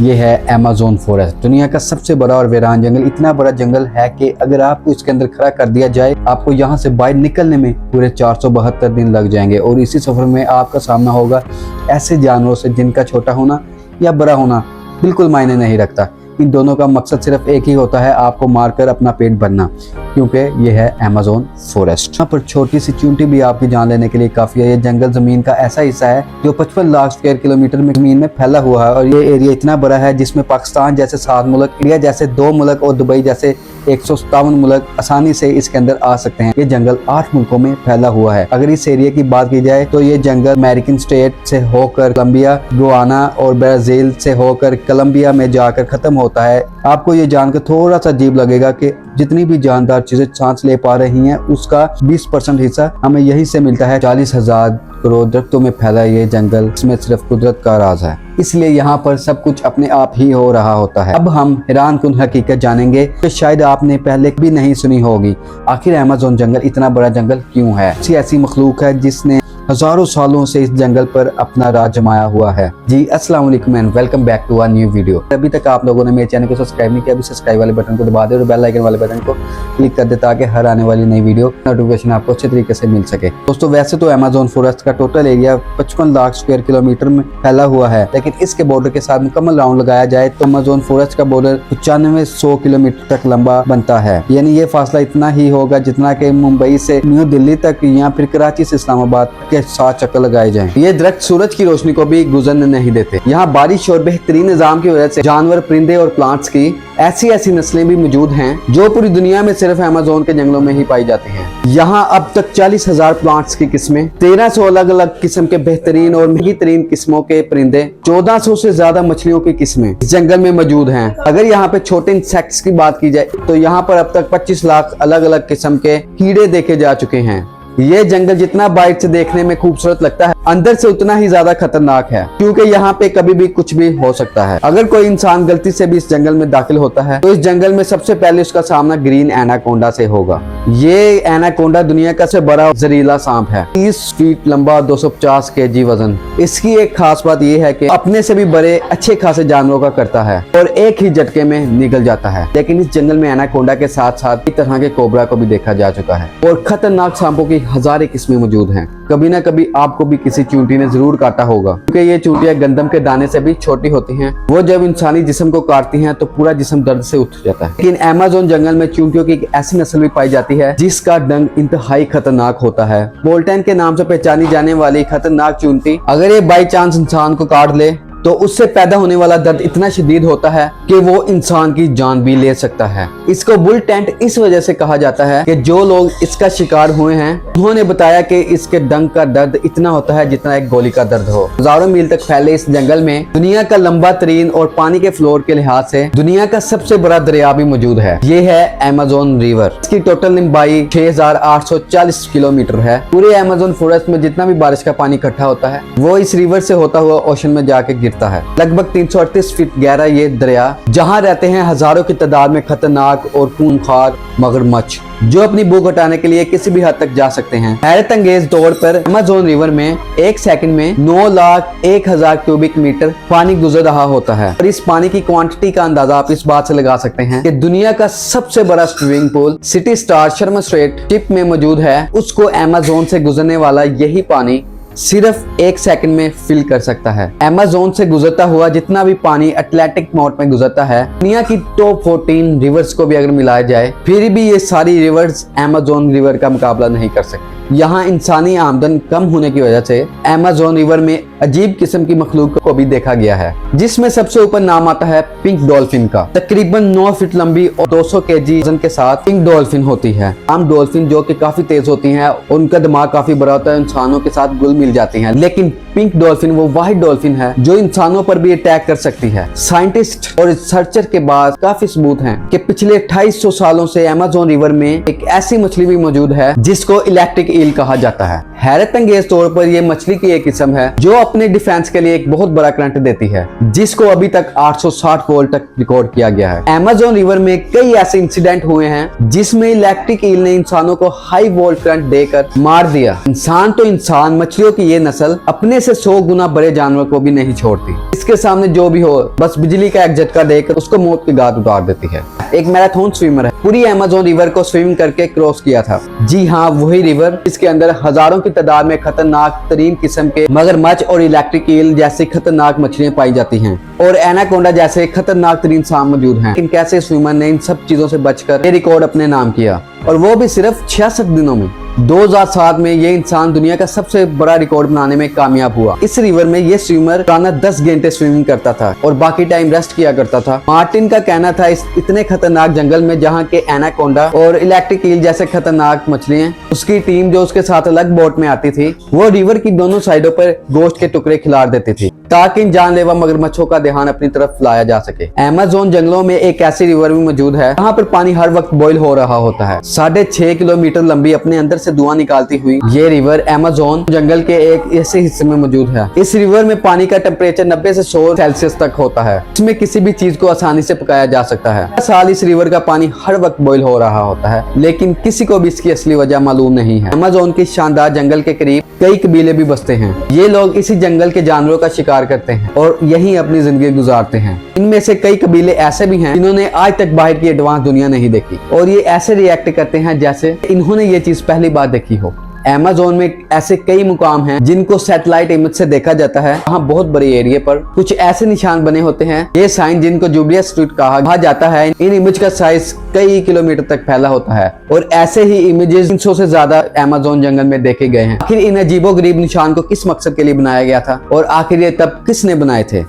ये है Amazon forest, दुनिया का सबसे बड़ा और वीरान जंगल। इतना बड़ा जंगल है कि अगर आपको इसके अंदर खड़ा कर दिया जाए, आपको यहाँ से बाहर निकलने में पूरे 472 दिन लग जाएंगे। और इसी सफर में आपका सामना होगा ऐसे जानवरों से जिनका छोटा होना या बड़ा होना बिल्कुल मायने नहीं रखता। इन दोनों का मकसद सिर्फ एक ही होता है, आपको मारकर अपना पेट भरना, क्योंकि ये है अमेज़न फॉरेस्ट। यहाँ पर छोटी सी चींटी भी आपकी जान लेने के लिए काफी है। ये जंगल जमीन का ऐसा हिस्सा है जो 55 लाख स्क्वायर किलोमीटर में जमीन में फैला हुआ है। और ये एरिया इतना बड़ा है जिसमें पाकिस्तान जैसे 7 मुल्क, इंडिया जैसे 2 मुल्क और दुबई जैसे 157 मुल्क आसानी से इसके अंदर आ सकते हैं। ये जंगल 8 मुल्कों में फैला हुआ है। अगर इस एरिया की बात की जाए तो ये जंगल अमेरिकन स्टेट से होकर कोलंबिया, गुआना और ब्राजील से होकर कोलंबिया में जाकर खत्म होता है। आपको ये जानकर थोड़ा सा अजीब लगेगा कि जितनी भी जानदार चीजें सांस ले पा रही हैं उसका 20% हिस्सा हमें यहीं से मिलता है। 40,000 करोड़ दरख्तों में फैला ये जंगल, इसमें सिर्फ कुदरत का राज है, इसलिए यहाँ पर सब कुछ अपने आप ही हो रहा होता है। अब हम हैरानकुन हकीकत जानेंगे जो शायद आपने पहले भी नहीं सुनी होगी। आखिर अमेज़न जंगल इतना बड़ा जंगल क्यों है? ऐसी मखलूक है जिसने हजारों सालों से इस जंगल पर अपना राज जमाया हुआ है। जी अस्सलाम वालेकुम and welcome back to a new video. अभी तक आप लोगों ने मेरे चैनल को सब्सक्राइब नहीं किया, अभी सब्सक्राइब वाले बटन को दबा दे और बेल आइकन वाले बटन को क्लिक कर दे ताकि हर आने वाली नई वीडियो नोटिफिकेशन आपको अच्छे तरीके से मिल सके। दोस्तों, वैसे तो अमेज़न फॉरेस्ट का total area 55 lakh square kilometre में फैला हुआ है, लेकिन इसके बॉर्डर के साथ मुकम्मल राउंड लगाया जाए तो अमेज़न फॉरेस्ट का बॉर्डर 9500 किलोमीटर तक लंबा बनता है। यानी ये फासला इतना ही होगा जितना कि मुंबई से न्यू दिल्ली तक या फिर कराची से इस्लामाबाद के साथ चक्कर लगाए जाएं। ये दरख्त सूरज की रोशनी को भी गुजरने नहीं देते। यहाँ बारिश और बेहतरीन निजाम की वजह से जानवर, परिंदे और प्लांट्स की ऐसी नस्लें भी मौजूद हैं जो पूरी दुनिया में सिर्फ अमेज़न के जंगलों में ही पाई जाती हैं। यहाँ अब तक 40,000 प्लांट्स की किस्में, 1300 अलग अलग किस्म के बेहतरीन और महंगी तरीन किस्मों के परिंदे, 1400 से ज्यादा मछलियों की किस्में इस जंगल में मौजूद हैं। अगर यहाँ पे छोटे इंसेक्ट्स की बात की जाए तो यहाँ पर अब तक 25 लाख अलग अलग किस्म के कीड़े देखे जा चुके हैं। ये जंगल जितना बाहर से देखने में खूबसूरत लगता है, अंदर से उतना ही ज्यादा खतरनाक है, क्योंकि यहाँ पे कभी भी कुछ भी हो सकता है। अगर कोई इंसान गलती से भी इस जंगल में दाखिल होता है तो इस जंगल में सबसे पहले उसका सामना ग्रीन एनाकोंडा से होगा। ये एनाकोंडा दुनिया का सबसे बड़ा जहरीला सांप है, 30 फीट लंबा, 250 kg वजन। इसकी एक खास बात यह है कि अपने से भी बड़े अच्छे खासे जानवरों का करता है और एक ही झटके में निगल जाता है। लेकिन इस जंगल में एनाकोंडा के साथ साथ इस तरह के कोबरा को भी देखा जा चुका है और खतरनाक सांपों की हजारों किस्में मौजूद हैं। कभी ना कभी आपको भी किसी चींटी ने जरूर काटा होगा, क्योंकि ये चींटियां गंदम के दाने से भी छोटी होती हैं। वो जब इंसानी जिस्म को काटती हैं तो पूरा जिस्म दर्द से उठ जाता है। लेकिन अमेज़न जंगल में चींटियों की एक ऐसी नस्ल भी पाई जाती है जिसका डंक इंतहाई खतरनाक होता है। बोल्टन के नाम से पहचानी जाने वाली खतरनाक चींटी अगर ये बाई चांस इंसान को काट ले तो उससे पैदा होने वाला दर्द इतना शदीद होता है कि वो इंसान की जान भी ले सकता है। इसको बुल टेंट इस वजह से कहा जाता है कि जो लोग इसका शिकार हुए हैं उन्होंने बताया कि इसके डंक का दर्द इतना होता है जितना एक गोली का दर्द हो। हजारों मील तक फैले इस जंगल में दुनिया का लंबा तरीन और पानी के फ्लोर के लिहाज से दुनिया का सबसे बड़ा दरिया भी मौजूद है। ये है अमेज़न रिवर। इसकी टोटल लंबाई 6,840 किलोमीटर है। पूरे अमेज़न फॉरेस्ट में जितना भी बारिश का पानी इकट्ठा होता है वो इस रिवर से होता हुआ ओशन में जाके है। लगभग 338 फीट गहरा ये दरिया, जहां रहते हैं हजारों की तादाद में खतरनाक और खूंखार मगरमच्छ जो अपनी भूख हटाने के लिए किसी भी हद तक जा सकते हैं। हैरत अंगेज तौर पर अमेज़न रिवर में एक सेकंड में 9,01,000 क्यूबिक मीटर पानी गुजर रहा होता है। और इस पानी की क्वांटिटी का अंदाजा आप इस बात से लगा सकते हैं कि दुनिया का सबसे बड़ा स्विमिंग पूल सिटी स्टार शर्म स्ट्रेट टिप में मौजूद है। उसको अमेज़न से गुजरने वाला यही पानी सिर्फ 1 सेकंड में फिल कर सकता है। अमेज़न से गुजरता हुआ जितना भी पानी अटलांटिक मोड में गुजरता है, दुनिया की टॉप 14 रिवर्स को भी अगर मिलाया जाए फिर भी ये सारी रिवर्स अमेज़न रिवर का मुकाबला नहीं कर सकती। यहाँ इंसानी आमदन कम होने की वजह से अमेज़न रिवर में अजीब किस्म की मखलूक को भी देखा गया है, जिसमें सबसे ऊपर नाम आता है पिंक डॉल्फिन का। तकरीबन 9 फीट लंबी और 200 kg वजन के साथ पिंक डॉल्फिन होती है। आम डॉल्फिन जो कि काफी तेज होती हैं, उनका दिमाग काफी बड़ा होता है, इंसानों के साथ घुल मिल जाती हैं। लेकिन पिंक डॉल्फिन वो वाहिद डॉल्फिन है जो इंसानों पर भी अटैक कर सकती है। साइंटिस्ट और रिसर्चर के पास काफी सबूत हैं कि पिछले 2800 सालों से अमेज़न रिवर में एक ऐसी मछली भी मौजूद है जिसको इलेक्ट्रिक ईल कहा जाता है। हैरत अंगेज तौर पर यह मछली की एक किस्म है जो अपने डिफेंस के लिए एक बहुत बड़ा करंट देती है, जिसको अभी तक 860 वोल्ट तक रिकॉर्ड किया गया है। अमेज़न रिवर में कई ऐसे इंसिडेंट हुए हैं जिसमें इलेक्ट्रिक ईल ने इंसानों को हाई वोल्ट करंट देकर मार दिया। इंसान तो इंसान, मछलियों की ये नस्ल अपने से 100 गुना बड़े जानवर को भी नहीं छोड़ती। इसके सामने जो भी हो, बस बिजली का एक झटका देकर उसको मौत की घाट उतार देती है। एक मैराथन स्विमर है, पूरी अमेज़न रिवर को स्विमिंग करके क्रॉस किया था। जी हाँ, वही रिवर इसके अंदर हजारों की तादाद में खतरनाक तरीन किस्म के मगरमच्छ और इलेक्ट्रिक ईल जैसी खतरनाक मछलियां पाई जाती हैं, और एनाकोंडा जैसे खतरनाक तरीन सांप मौजूद हैं। लेकिन कैसे स्विमर ने इन सब चीजों से बचकर ये रिकॉर्ड अपने नाम किया, और वो भी सिर्फ 66 दिनों में। 2007 में ये इंसान दुनिया का सबसे बड़ा रिकॉर्ड बनाने में कामयाब हुआ। इस रिवर में ये स्विमर रोजाना 10 घंटे स्विमिंग करता था और बाकी टाइम रेस्ट किया करता था। मार्टिन का कहना था, इस इतने खतरनाक जंगल में जहाँ के एनाकोंडा और इलेक्ट्रिक ईल जैसे खतरनाक मछलियां, उसकी टीम जो उसके साथ अलग बोट में आती थी, वो रिवर की दोनों साइडों पर गोश्त के टुकड़े खिला देती थी ताकि इन जानलेवा मगरमच्छों का ध्यान अपनी तरफ लाया जा सके। अमेज़न जंगलों में एक ऐसी रिवर भी मौजूद है जहाँ पर पानी हर वक्त बॉयल हो रहा होता है। 6.5 किलोमीटर लंबी, अपने अंदर से धुआं निकालती हुई ये रिवर अमेज़न जंगल के एक ऐसे हिस्से में मौजूद है। इस रिवर में पानी का टेम्परेचर 90 से 100 सेल्सियस तक होता है। इसमें किसी भी चीज को आसानी से पकाया जा सकता है। हर साल इस रिवर का पानी हर वक्त बॉयल हो रहा होता है, लेकिन किसी को भी इसकी असली वजह मालूम नहीं है। अमेज़न के शानदार जंगल के करीब कई कबीले भी बसते हैं। ये लोग इसी जंगल के जानवरों का शिकार करते हैं और यहीं अपनी जिंदगी गुजारते हैं। इनमें से कई कबीले ऐसे भी हैं जिन्होंने आज तक बाहर की एडवांस दुनिया नहीं देखी, और ये ऐसे रिएक्ट करते हैं जैसे इन्होंने ये चीज पहली बार देखी हो। अमेज़न में ऐसे कई मुकाम हैं जिनको सैटेलाइट इमेज से देखा जाता है। वहाँ बहुत बड़े एरिया पर कुछ ऐसे निशान बने होते हैं, ये साइन जिनको जुबिलिया स्ट्रीट कहा जाता है। इन इमेज का साइज कई किलोमीटर तक फैला होता है, और ऐसे ही इमेजेस 300 से ज्यादा अमेज़न जंगल में देखे गए हैं। आखिर इन अजीबोगरीब निशान को किस मकसद के लिए बनाया गया था, और आखिर ये तब किसने बनाए थे?